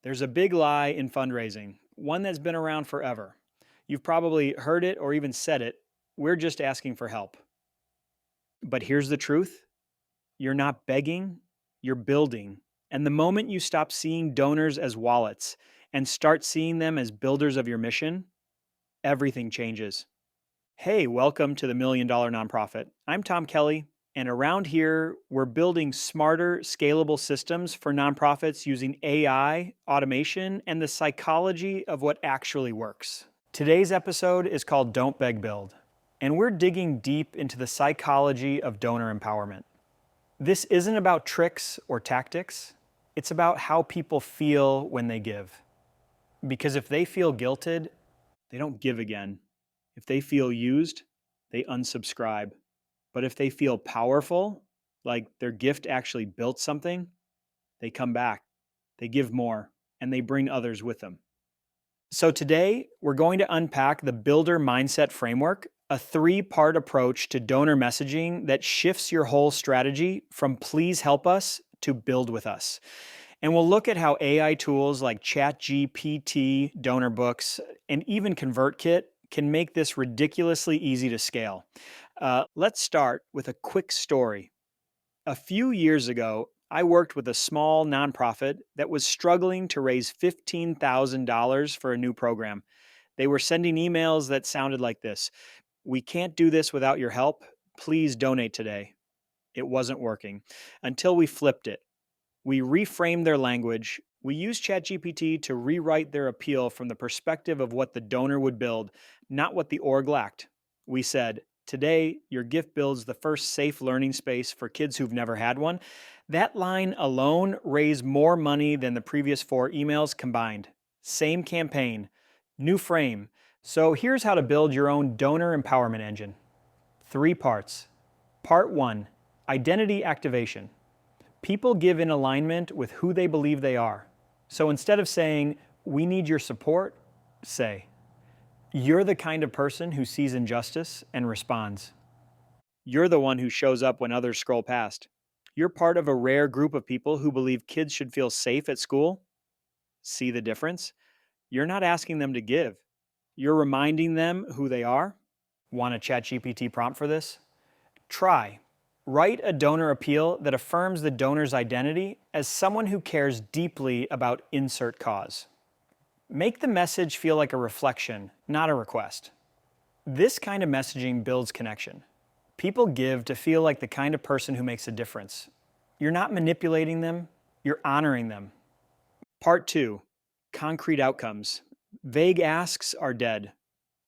There's a big lie in fundraising, one that's been around forever. You've probably heard it or even said it. We're just asking for help. But here's the truth: you're not begging, you're building. And the moment you stop seeing donors as wallets and start seeing them as builders of your mission, everything changes. Hey, welcome to the Million Dollar Nonprofit. I'm Tom Kelly, and around here, we're building smarter, scalable systems for nonprofits using AI, automation, and the psychology of what actually works. Today's episode is called Don't Beg Build, and we're digging deep into the psychology of donor empowerment. This isn't about tricks or tactics, it's about how people feel when they give. Because if they feel guilted, they don't give again. If they feel used, they unsubscribe. But if they feel powerful, like their gift actually built something, they come back, they give more, and they bring others with them. So today, we're going to unpack the Builder Mindset Framework, a 3-part approach to donor messaging that shifts your whole strategy from please help us to build with us. And we'll look at how AI tools like ChatGPT, donor books, and even ConvertKit can make this ridiculously easy to scale. Let's start with a quick story. A few years ago, I worked with a small nonprofit that was struggling to raise $15,000 for a new program. They were sending emails that sounded like this: "We can't do this without your help. Please donate today." It wasn't working until we flipped it. We reframed their language. We used ChatGPT to rewrite their appeal from the perspective of what the donor would build, not what the org lacked. We said, "Today, your gift builds the first safe learning space for kids who've never had one." That line alone raised more money than the previous 4 emails combined. Same campaign, new frame. So here's how to build your own donor empowerment engine. 3 parts. Part 1, identity activation. People give in alignment with who they believe they are. So instead of saying, "We need your support," say, "You're the kind of person who sees injustice and responds. You're the one who shows up when others scroll past. You're part of a rare group of people who believe kids should feel safe at school." See the difference? You're not asking them to give. You're reminding them who they are. Want a ChatGPT prompt for this? Try. Write a donor appeal that affirms the donor's identity as someone who cares deeply about insert cause. Make the message feel like a reflection, not a request. This kind of messaging builds connection. People give to feel like the kind of person who makes a difference. You're not manipulating them, you're honoring them. Part 2, concrete outcomes. Vague asks are dead.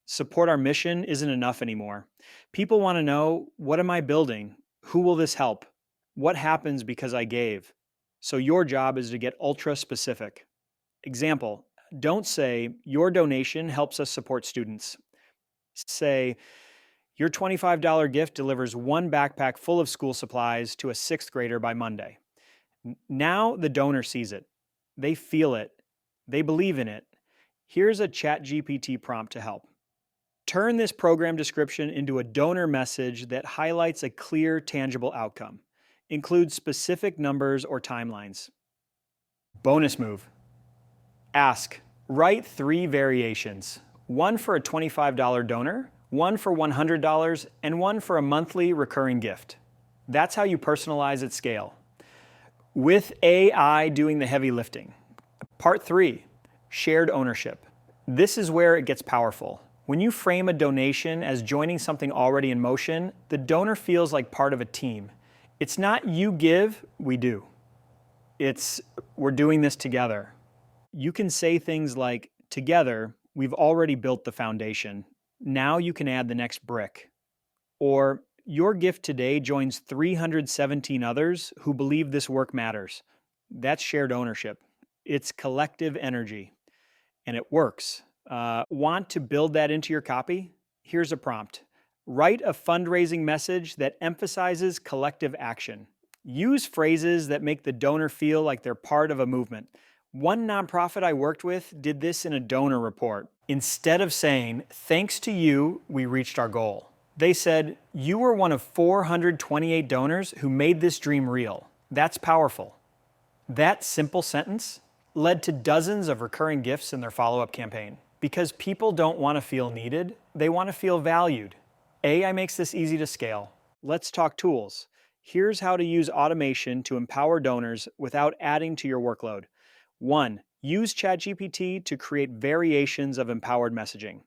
Support our mission isn't enough anymore. People want to know, what am I building? Who will this help? What happens because I gave? So your job is to get ultra specific. Example, don't say, "Your donation helps us support students." Say, "Your $25 gift delivers 1 backpack full of school supplies to a 6th grader by Monday." Now the donor sees it. They feel it. They believe in it. Here's a ChatGPT prompt to help. Turn this program description into a donor message that highlights a clear, tangible outcome. Include specific numbers or timelines. Bonus move. Ask. Write 3 variations. 1 for a $25 donor, 1 for $100, and 1 for a monthly recurring gift. That's how you personalize at scale, with AI doing the heavy lifting. Part 3, shared ownership. This is where it gets powerful. When you frame a donation as joining something already in motion, the donor feels like part of a team. It's not "you give, we do." It's "we're doing this together." You can say things like, "Together, we've already built the foundation. Now you can add the next brick." Or, "Your gift today joins 317 others who believe this work matters." That's shared ownership. It's collective energy. And it works. Want to build that into your copy? Here's a prompt. Write a fundraising message that emphasizes collective action. Use phrases that make the donor feel like they're part of a movement. One nonprofit I worked with did this in a donor report. Instead of saying, "Thanks to you, we reached our goal," they said, "You were one of 428 donors who made this dream real." That's powerful. That simple sentence, led to dozens of recurring gifts in their follow-up campaign. Because people don't want to feel needed, they want to feel valued. AI makes this easy to scale. Let's talk tools. Here's how to use automation to empower donors without adding to your workload. 1. Use ChatGPT to create variations of empowered messaging.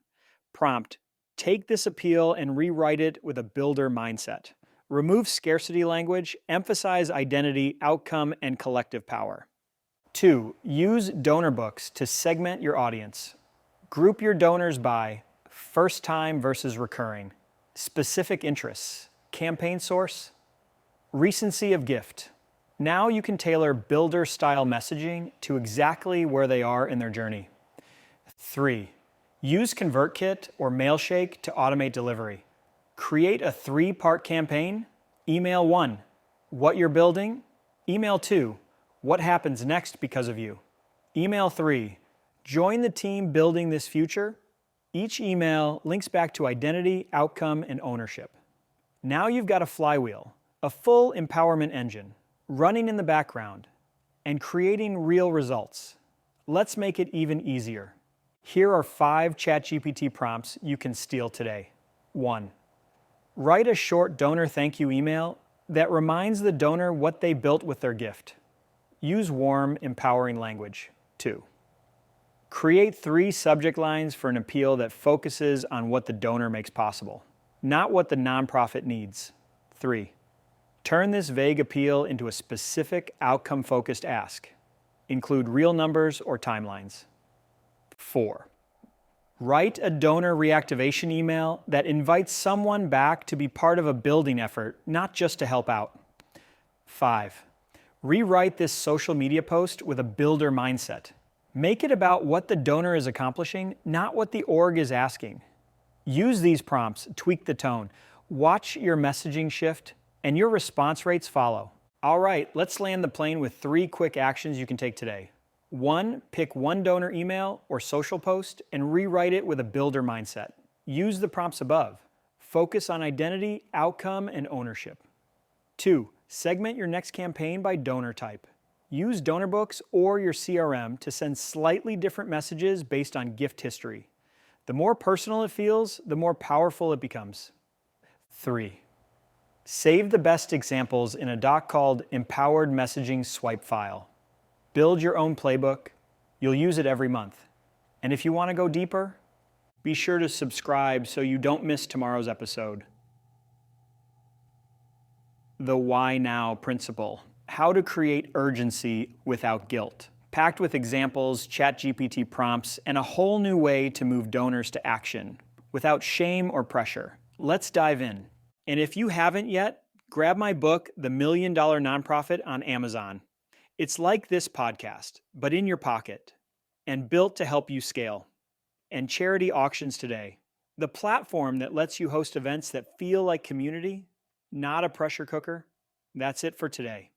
Prompt: take this appeal and rewrite it with a builder mindset. Remove scarcity language, emphasize identity, outcome, and collective power. 2. Use donor books to segment your audience. Group your donors by first time versus recurring, specific interests, campaign source, recency of gift. Now you can tailor builder-style messaging to exactly where they are in their journey. 3. Use ConvertKit or Mailshake to automate delivery. Create a 3-part campaign. Email 1, what you're building. Email 2, what happens next because of you. Email 3, join the team building this future. Each email links back to identity, outcome, and ownership. Now you've got a flywheel, a full empowerment engine, running in the background and creating real results. Let's make it even easier. Here are 5 ChatGPT prompts you can steal today. 1. Write a short donor thank you email that reminds the donor what they built with their gift. Use warm, empowering language. 2. Create 3 subject lines for an appeal that focuses on what the donor makes possible, not what the nonprofit needs. 3. Turn this vague appeal into a specific outcome-focused ask. Include real numbers or timelines. 4. Write a donor reactivation email that invites someone back to be part of a building effort, not just to help out. 5. Rewrite this social media post with a builder mindset. Make it about what the donor is accomplishing, not what the org is asking. Use these prompts, tweak the tone, watch your messaging shift, and your response rates follow. All right, let's land the plane with 3 quick actions you can take today. 1. Pick one donor email or social post and rewrite it with a builder mindset. Use the prompts above. Focus on identity, outcome, and ownership. 2. Segment your next campaign by donor type. Use donor books or your CRM to send slightly different messages based on gift history. The more personal it feels, the more powerful it becomes. 3. Save the best examples in a doc called Empowered Messaging Swipe File. Build your own playbook. You'll use it every month. And if you want to go deeper, be sure to subscribe so you don't miss tomorrow's episode. The Why Now Principle. How to create urgency without guilt. Packed with examples, ChatGPT prompts, and a whole new way to move donors to action without shame or pressure. Let's dive in. And if you haven't yet, grab my book, The $1 Million Nonprofit, on Amazon. It's like this podcast, but in your pocket and built to help you scale. And Charity Auctions Today, the platform that lets you host events that feel like community, not a pressure cooker. That's it for today.